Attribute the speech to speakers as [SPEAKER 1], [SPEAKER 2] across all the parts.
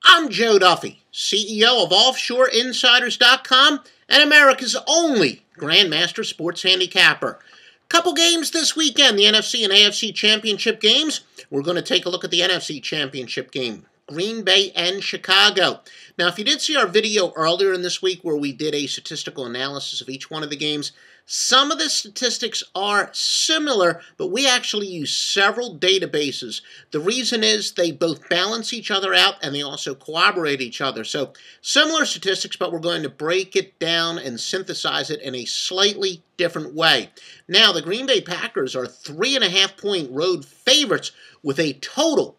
[SPEAKER 1] I'm Joe Duffy, CEO of OffshoreInsiders.com and America's only Grandmaster Sports Handicapper. Couple games this weekend, the NFC and AFC Championship games. We're going to take a look at the NFC Championship game, Green Bay and Chicago. Now, if you did see our video earlier in this week where we did a statistical analysis of each one of the games, some of the statistics are similar, but we actually use several databases. The reason is they both balance each other out and they also corroborate each other. So similar statistics, but we're going to break it down and synthesize it in a slightly different way. Now, the Green Bay Packers are 3.5-point road favorites with a total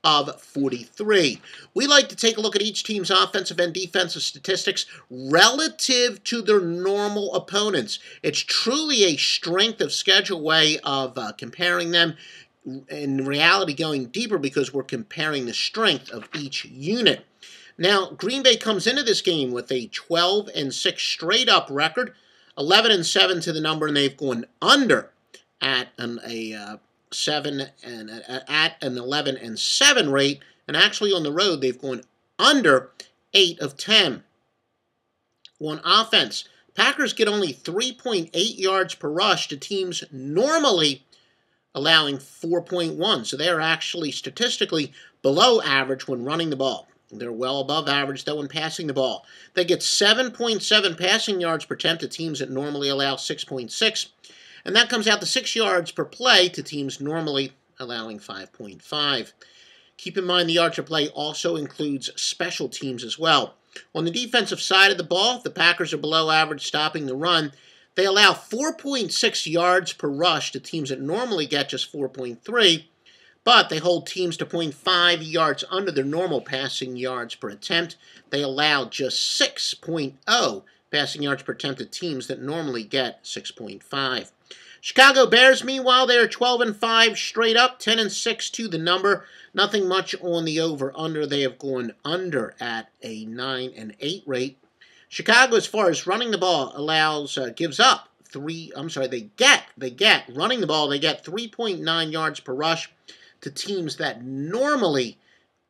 [SPEAKER 1] of 43. We like to take a look at each team's offensive and defensive statistics relative to their normal opponents. It's truly a strength of schedule way of comparing them. In reality, going deeper because we're comparing the strength of each unit. Now, Green Bay comes into this game with a 12-6 straight-up record, 11-7 to the number, and they've gone under at an 11-7 rate, and actually on the road they've gone under 8 of 10. On offense, Packers get only 3.8 yards per rush to teams normally allowing 4.1, so they're actually statistically below average when running the ball. They're well above average, though, when passing the ball. They get 7.7 passing yards per attempt to teams that normally allow 6.6. And that comes out to 6 yards per play to teams normally allowing 5.5. Keep in mind the yards per play also includes special teams as well. On the defensive side of the ball, the Packers are below average stopping the run. They allow 4.6 yards per rush to teams that normally get just 4.3, but they hold teams to 0.5 yards under their normal passing yards per attempt. They allow just 6.0 passing yards per attempt to teams that normally get 6.5. Chicago Bears, meanwhile, they are 12-5 straight up, 10-6 to the number. Nothing much on the over-under. They have gone under at a 9-8 rate. Chicago, as far as running the ball, gives up they get running the ball, they get 3.9 yards per rush to teams that normally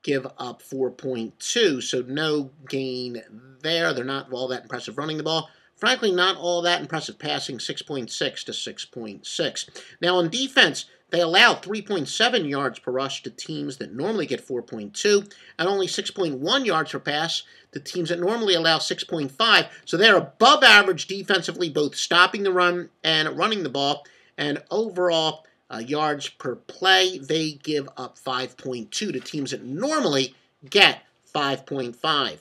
[SPEAKER 1] give up 4.2, so no gain there. They're not all that impressive running the ball. Frankly, not all that impressive passing, 6.6 to 6.6. Now, on defense, they allow 3.7 yards per rush to teams that normally get 4.2, and only 6.1 yards per pass to teams that normally allow 6.5. So they're above average defensively, both stopping the run and running the ball, and overall yards per play, they give up 5.2 to teams that normally get 5.5.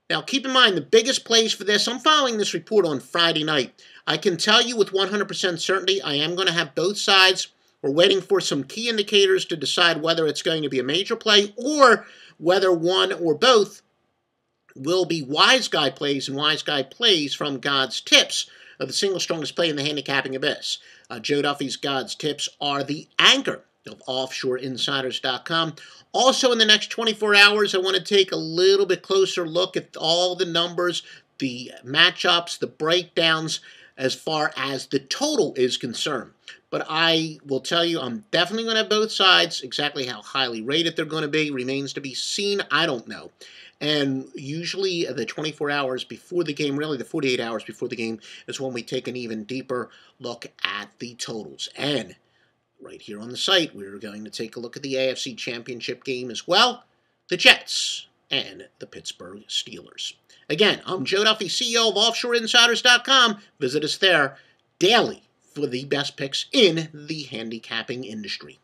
[SPEAKER 1] Now, keep in mind, the biggest plays for this, I'm following this report on Friday night. I can tell you with 100% certainty I am going to have both sides. We're waiting for some key indicators to decide whether it's going to be a major play or whether one or both will be wise guy plays and wise guy plays from God's tips of the single strongest play in the handicapping abyss. Joe Duffy's God's tips are the anchor of OffshoreInsiders.com. Also, in the next 24 hours, I want to take a little bit closer look at all the numbers, the matchups, the breakdowns, as far as the total is concerned. But I will tell you, I'm definitely going to have both sides. Exactly how highly rated they're going to be remains to be seen. I don't know. And usually the 24 hours before the game, really the 48 hours before the game, is when we take an even deeper look at the totals. And right here on the site, we're going to take a look at the AFC Championship game as well, the Jets and the Pittsburgh Steelers. Again, I'm Joe Duffy, CEO of OffshoreInsiders.com. Visit us there daily for the best picks in the handicapping industry.